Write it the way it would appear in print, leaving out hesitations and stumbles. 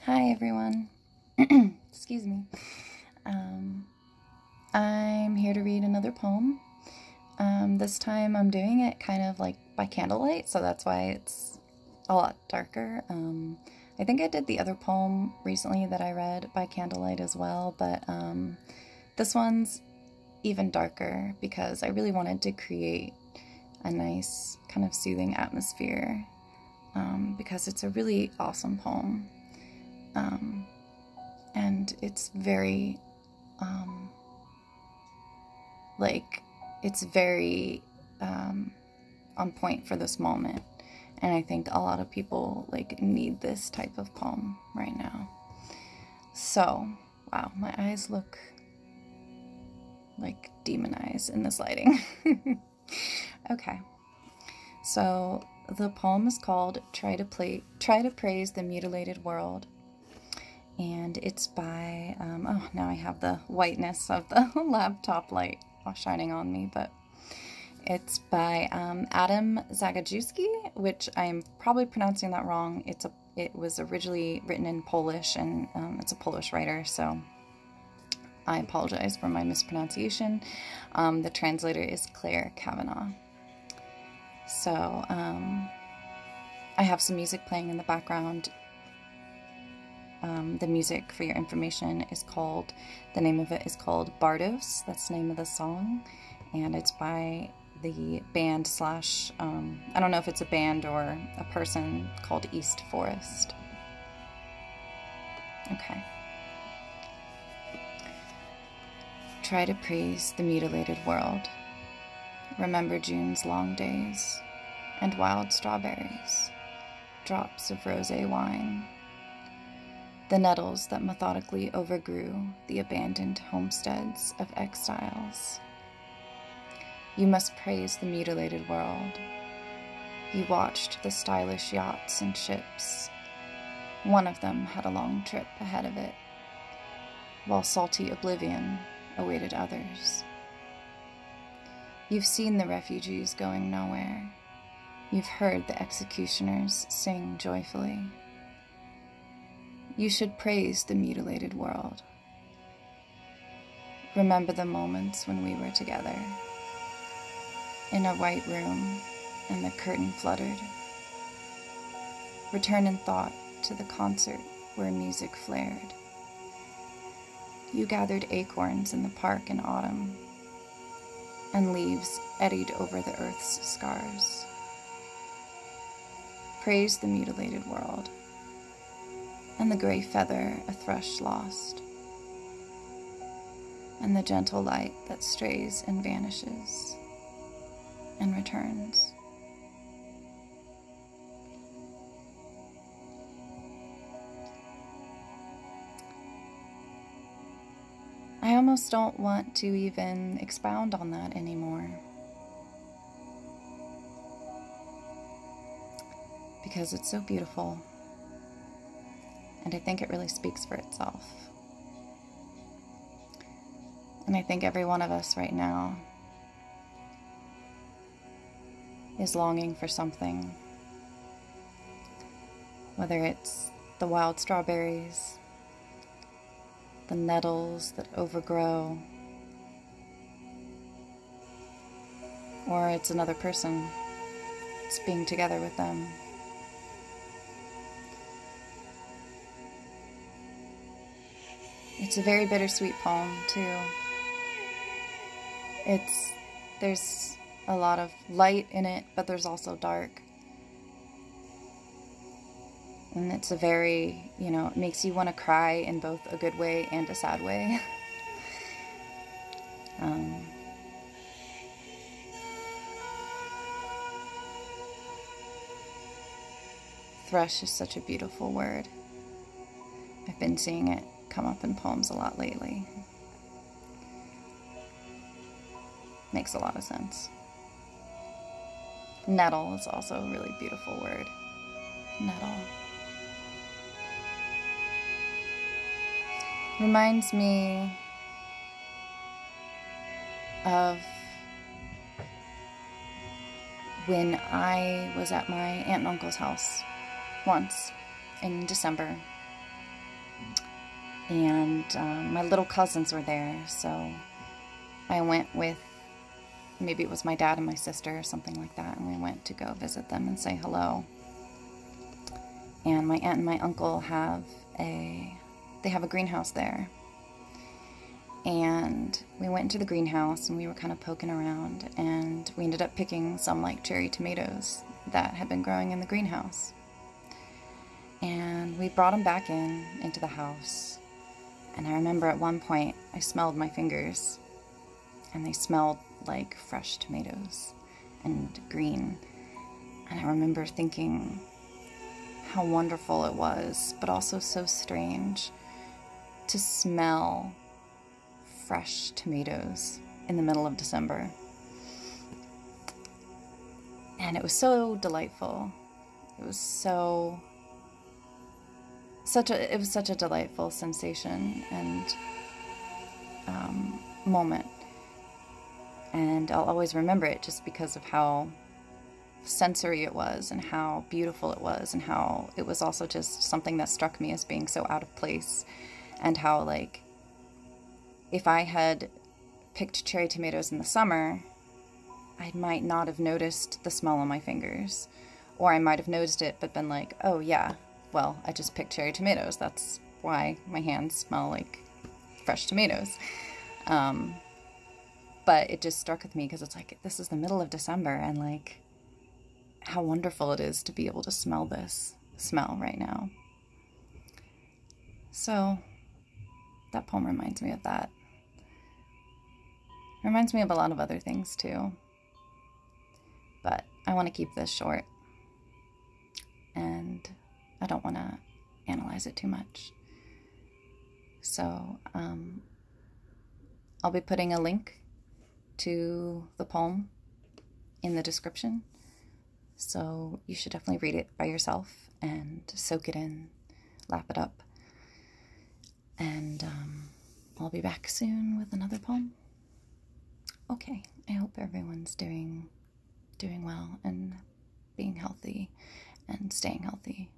Hi everyone. Excuse me. I'm here to read another poem. This time I'm doing it kind of like by candlelight, so that's why it's a lot darker. I think I did the other poem recently that I read by candlelight as well, but this one's even darker because I really wanted to create a nice kind of soothing atmosphere because it's a really awesome poem. And it's very, it's very on point for this moment. And I think a lot of people, need this type of poem right now. So, wow, my eyes look, demonized in this lighting. Okay. So, the poem is called Try to Praise the Mutilated World. And it's by, oh, now I have the whiteness of the laptop light shining on me, but it's by Adam Zagajewski, which I'm probably pronouncing that wrong. It was originally written in Polish, and it's a Polish writer, so I apologize for my mispronunciation. The translator is Claire Kavanaugh. So I have some music playing in the background. The music, for your information, the name of it is called Bardos. That's the name of the song, and it's by the band slash, I don't know if it's a band or a person, called East Forest. Okay. Try to praise the mutilated world. Remember June's long days and wild strawberries, drops of rosé wine, the nettles that methodically overgrew the abandoned homesteads of exiles. You must praise the mutilated world. You watched the stylish yachts and ships. One of them had a long trip ahead of it, while salty oblivion awaited others. You've seen the refugees going nowhere. You've heard the executioners sing joyfully. You should praise the mutilated world. Remember the moments when we were together, in a white room and the curtain fluttered. Return in thought to the concert where music flared. You gathered acorns in the park in autumn, and leaves eddied over the earth's scars. Praise the mutilated world, and the gray feather a thrush lost, and the gentle light that strays and vanishes and returns. I almost don't want to even expound on that anymore, because it's so beautiful. And I think it really speaks for itself. And I think every one of us right now is longing for something. Whether it's the wild strawberries, the nettles that overgrow, or it's another person. It's being together with them. It's a very bittersweet poem, too. There's a lot of light in it, but there's also dark. And it's a very, it makes you want to cry in both a good way and a sad way. Thrush is such a beautiful word. I've been seeing it come up in poems a lot lately. Makes a lot of sense. Nettle is also a really beautiful word. Nettle. Reminds me of when I was at my aunt and uncle's house once in December, And my little cousins were there, so I went with, maybe it was my dad and my sister or something like that, and we went to go visit them and say hello. And my aunt and my uncle have a greenhouse there. And we went into the greenhouse and we were kind of poking around, and we ended up picking some like cherry tomatoes that had been growing in the greenhouse. And we brought them back into the house. And I remember at one point I smelled my fingers, and they smelled like fresh tomatoes and green. And I remember thinking how wonderful it was, but also so strange to smell fresh tomatoes in the middle of December. And it was so delightful. It was such a delightful sensation and moment. And I'll always remember it just because of how sensory it was and how beautiful it was, and how it was also just something that struck me as being so out of place, and how, like, if I had picked cherry tomatoes in the summer, I might not have noticed the smell on my fingers, or I might have noticed it but been like, oh yeah, well, I just picked cherry tomatoes, that's why my hands smell like fresh tomatoes. But it just struck with me because it's like, this is the middle of December, and like, how wonderful it is to be able to smell this smell right now. So that poem reminds me of that. It reminds me of a lot of other things too. But I want to keep this short, and I don't want to analyze it too much. So I'll be putting a link to the poem in the description. So you should definitely read it by yourself and soak it in, lap it up. And I'll be back soon with another poem. Okay, I hope everyone's doing well and being healthy and staying healthy.